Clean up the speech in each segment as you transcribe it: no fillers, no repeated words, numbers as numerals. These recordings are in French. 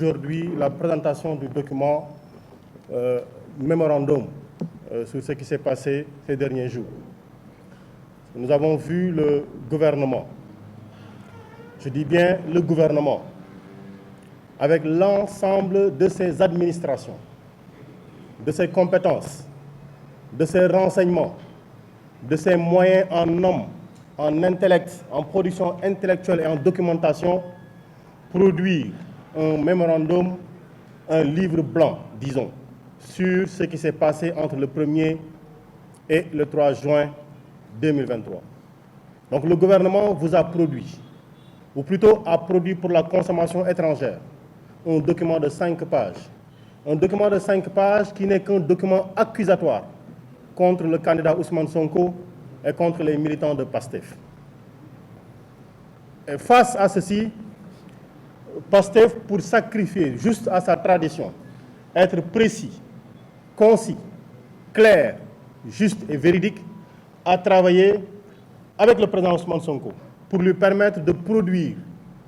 aujourd'hui la présentation du document mémorandum sur ce qui s'est passé ces derniers jours. Nous avons vu le gouvernement, je dis bien le gouvernement, avec l'ensemble de ses administrations, de ses compétences, de ses renseignements, de ses moyens en hommes, en intellect, en production intellectuelle et en documentation, produire un mémorandum, un livre blanc, disons, sur ce qui s'est passé entre le 1er et le 3 juin 2023. Donc le gouvernement vous a produit, ou plutôt a produit pour la consommation étrangère, un document de 5 pages. Un document de 5 pages qui n'est qu'un document accusatoire contre le candidat Ousmane Sonko et contre les militants de PASTEF. Et face à ceci, PASTEF, pour sacrifier juste à sa tradition, être précis, concis, clair, juste et véridique, a travaillé avec le président Ousmane Sonko pour lui permettre de produire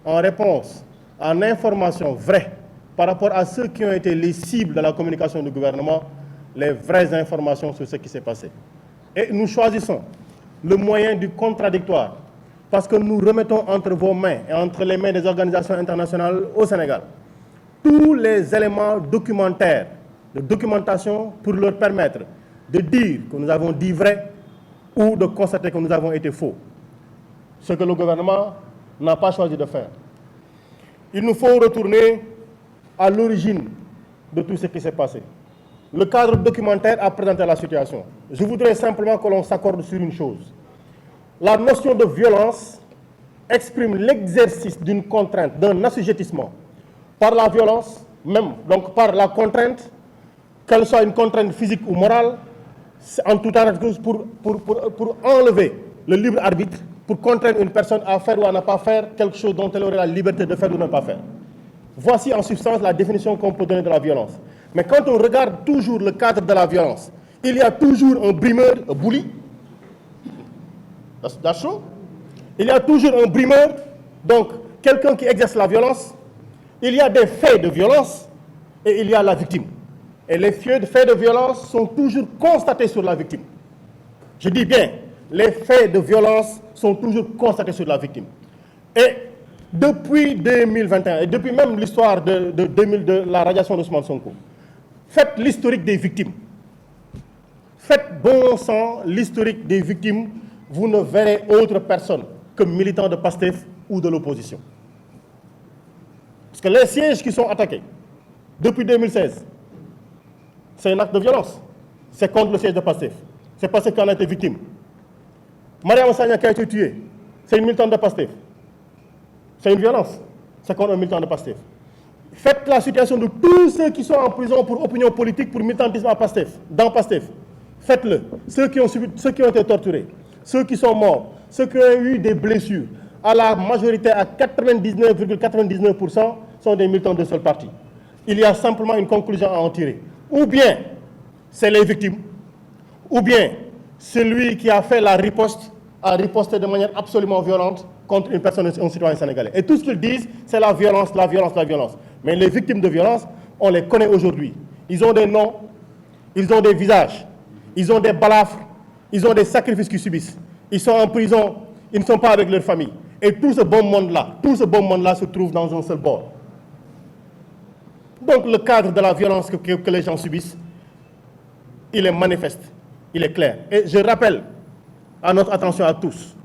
en réponse, en information vraie par rapport à ceux qui ont été les cibles de la communication du gouvernement, les vraies informations sur ce qui s'est passé. Et nous choisissons le moyen du contradictoire parce que nous remettons entre vos mains et entre les mains des organisations internationales au Sénégal tous les éléments documentaires, de documentation pour leur permettre de dire que nous avons dit vrai ou de constater que nous avons été faux. Ce que le gouvernement n'a pas choisi de faire. Il nous faut retourner à l'origine de tout ce qui s'est passé. Le cadre documentaire a présenté la situation. Je voudrais simplement que l'on s'accorde sur une chose. La notion de violence exprime l'exercice d'une contrainte, d'un assujettissement par la violence, même donc par la contrainte, qu'elle soit une contrainte physique ou morale, en tout cas pour enlever le libre arbitre, pour contraindre une personne à faire ou à ne pas faire quelque chose dont elle aurait la liberté de faire ou de ne pas faire. Voici en substance la définition qu'on peut donner de la violence. Mais quand on regarde toujours le cadre de la violence, il y a toujours un brimeur, un bully. That's true. Il y a toujours un brimeur, donc quelqu'un qui exerce la violence. Il y a des faits de violence et il y a la victime. Et les faits de violence sont toujours constatés sur la victime. Je dis bien, les faits de violence sont toujours constatés sur la victime. Et depuis 2021, et depuis même l'histoire de la radiation d'Ousmane Sonko, faites l'historique des victimes. Faites bon sang l'historique des victimes. Vous ne verrez autre personne que militants de PASTEF ou de l'opposition. Parce que les sièges qui sont attaqués depuis 2016, c'est un acte de violence. C'est contre le siège de PASTEF. C'est parce qu'on a été victime. Mariam Sagna qui a été tuée, c'est une militante de PASTEF. C'est une violence. C'est contre un militant de PASTEF. Faites la situation de tous ceux qui sont en prison pour opinion politique, pour militantisme à PASTEF, dans PASTEF. Faites-le. Ceux qui ont été torturés, ceux qui sont morts, ceux qui ont eu des blessures, à la majorité, à 99,99%, sont des militants de seul parti. Il y a simplement une conclusion à en tirer. Ou bien, c'est les victimes, ou bien, celui qui a fait la riposte a riposté de manière absolument violente contre une personne, un citoyen sénégalais. Et tout ce qu'ils disent, c'est la violence, la violence, la violence. Mais les victimes de violence, on les connaît aujourd'hui. Ils ont des noms, ils ont des visages, ils ont des balafres, ils ont des sacrifices qu'ils subissent. Ils sont en prison, ils ne sont pas avec leur famille. Et tout ce bon monde-là se trouve dans un seul bord. Donc le cadre de la violence que les gens subissent, il est manifeste, il est clair. Et je rappelle à notre attention à tous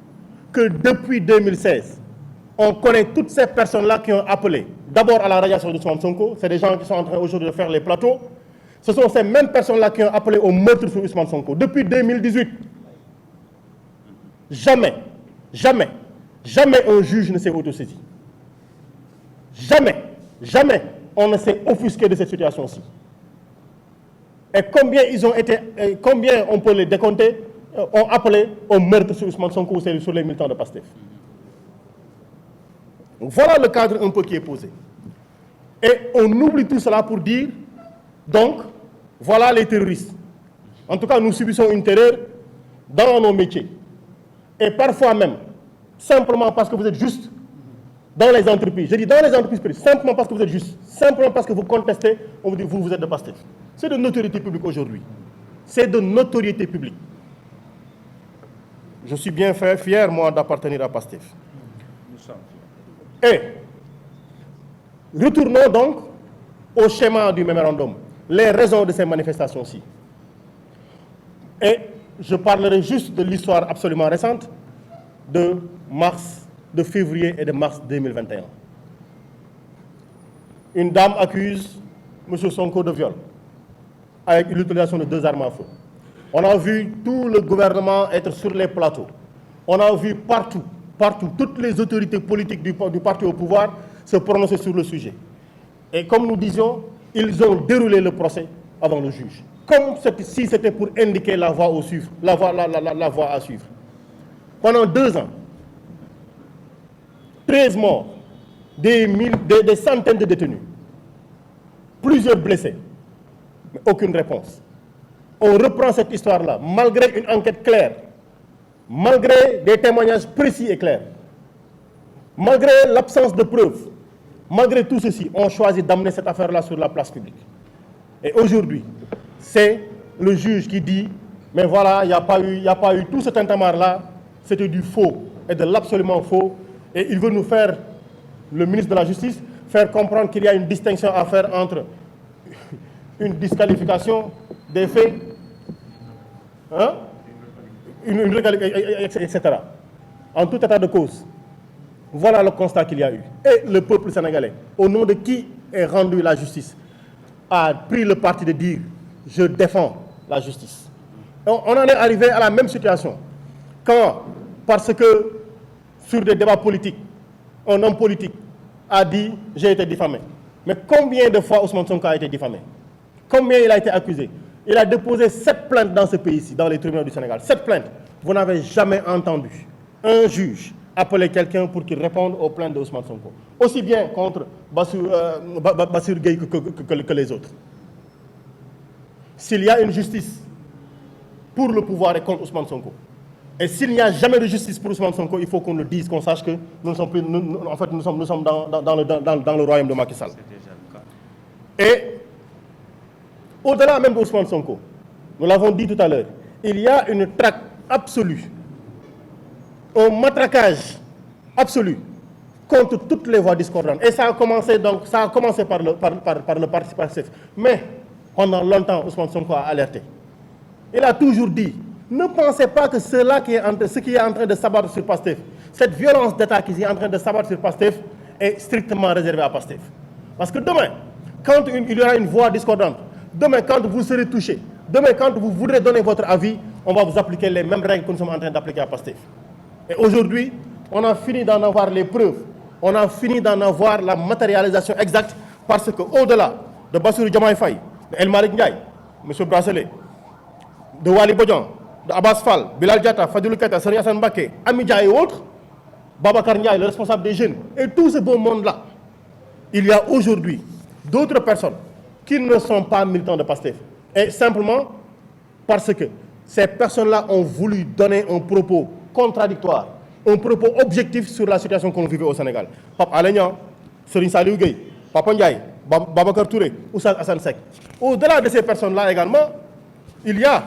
que depuis 2016, on connaît toutes ces personnes-là qui ont appelé d'abord à la radiation de Ousmane Sonko. C'est des gens qui sont en train aujourd'hui de faire les plateaux. Ce sont ces mêmes personnes-là qui ont appelé au meurtre sur Ousmane Sonko. Depuis 2018, jamais un juge ne s'est autosaisi. Jamais on ne s'est offusqué de cette situation-ci. Et combien on peut les décompter, ont appelé au meurtre sur Ousmane Sonko ou sur les militants de PASTEF. Donc voilà le cadre un peu qui est posé. Et on oublie tout cela pour dire, donc, voilà les terroristes. En tout cas, nous subissons une terreur dans nos métiers. Et parfois même, simplement parce que vous êtes juste, dans les entreprises. Je dis dans les entreprises privées, simplement parce que vous êtes juste, simplement parce que vous contestez, on vous dit vous êtes de Pastef. C'est de notoriété publique aujourd'hui. C'est de notoriété publique. Je suis bien fier, moi, d'appartenir à Pastef. Et retournons donc au schéma du mémorandum, les raisons de ces manifestations-ci. Et je parlerai juste de l'histoire absolument récente de février et de mars 2021. Une dame accuse M. Sonko de viol avec l'utilisation de 2 armes à feu. On a vu tout le gouvernement être sur les plateaux. On a vu partout, toutes les autorités politiques du parti au pouvoir se prononcer sur le sujet. Et comme nous disions, ils ont déroulé le procès avant le juge. Comme si c'était pour indiquer la voie à suivre. À suivre. Pendant 2 ans, 13 morts, des centaines de détenus, plusieurs blessés, mais aucune réponse. On reprend cette histoire-là, malgré une enquête claire, malgré des témoignages précis et clairs, malgré l'absence de preuves, malgré tout ceci, on choisit d'amener cette affaire-là sur la place publique. Et aujourd'hui, c'est le juge qui dit, mais voilà, il n'y a pas eu tout ce tintamarre-là, c'était du faux et de l'absolument faux. Et il veut nous faire, le ministre de la Justice, faire comprendre qu'il y a une distinction à faire entre une disqualification des faits, hein, etc. En tout état de cause, voilà le constat qu'il y a eu. Et le peuple sénégalais, au nom de qui est rendue la justice, a pris le parti de dire « je défends la justice ». On en est arrivé à la même situation. Quand, parce que sur des débats politiques, un homme politique a dit « j'ai été diffamé ». Mais combien de fois Ousmane Sonko a été diffamé? Combien il a été accusé? Il a déposé 7 plaintes dans ce pays-ci, dans les tribunaux du Sénégal. 7 plaintes. Vous n'avez jamais entendu un juge appeler quelqu'un pour qu'il réponde aux plaintes de Ousmane Sonko. Aussi bien contre Bassirou Gueye que les autres. S'il y a une justice pour le pouvoir et contre Ousmane Sonko, et s'il n'y a jamais de justice pour Ousmane Sonko, il faut qu'on le dise, qu'on sache que nous sommes dans le royaume de Macky Sall. Et au-delà même d'Ousmane Sonko, nous l'avons dit tout à l'heure, il y a une traque absolue, un matraquage absolu contre toutes les voix discordantes. Et ça a commencé par le parti Pastef. Mais pendant longtemps, Ousmane Sonko a alerté. Il a toujours dit, ne pensez pas que ce qui est en train de s'abattre sur Pastef, cette violence d'État qui est en train de s'abattre sur Pastef est strictement réservée à Pastef. Parce que demain, quand il y aura une voix discordante, demain, quand vous serez touché, demain, quand vous voudrez donner votre avis, on va vous appliquer les mêmes règles que nous sommes en train d'appliquer à Pastef. Et aujourd'hui, on a fini d'en avoir les preuves. On a fini d'en avoir la matérialisation exacte parce qu'au-delà de Bassirou Diomaye Faye, de El Malick Ndiaye, M. Bracelet, de Waly Bodian, de Abbas Fall, Bilal Diatta, Fadilou Keita, Serigne Assane Mbacké, Amidia et autres, Babacar Ndiaye, le responsable des jeunes, et tout ce beau monde-là, il y a aujourd'hui d'autres personnes qui ne sont pas militants de Pastef. Et simplement parce que ces personnes-là ont voulu donner un propos contradictoire, un propos objectif sur la situation qu'on vivait au Sénégal. Pape Alé Niang, Serigne Saliou Gueye, Papa Ndiaye, Babacar Touré, Oustaz Assane Seck. Au-delà de ces personnes-là également, il y a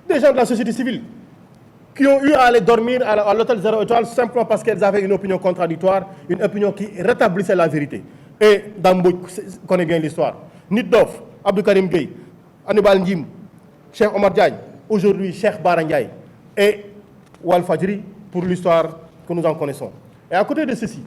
des gens de la société civile qui ont eu à aller dormir à l'hôtel 0 étoile simplement parce qu'elles avaient une opinion contradictoire, une opinion qui rétablissait la vérité. Et Dambou connaît bien l'histoire. Nitdoff, Abdou Karim Gueye, Anibal Ndim, Cheikh Omar Diagne, aujourd'hui Cheikh Bara Ndiaye et Walfadjri pour l'histoire que nous en connaissons. Et à côté de ceci,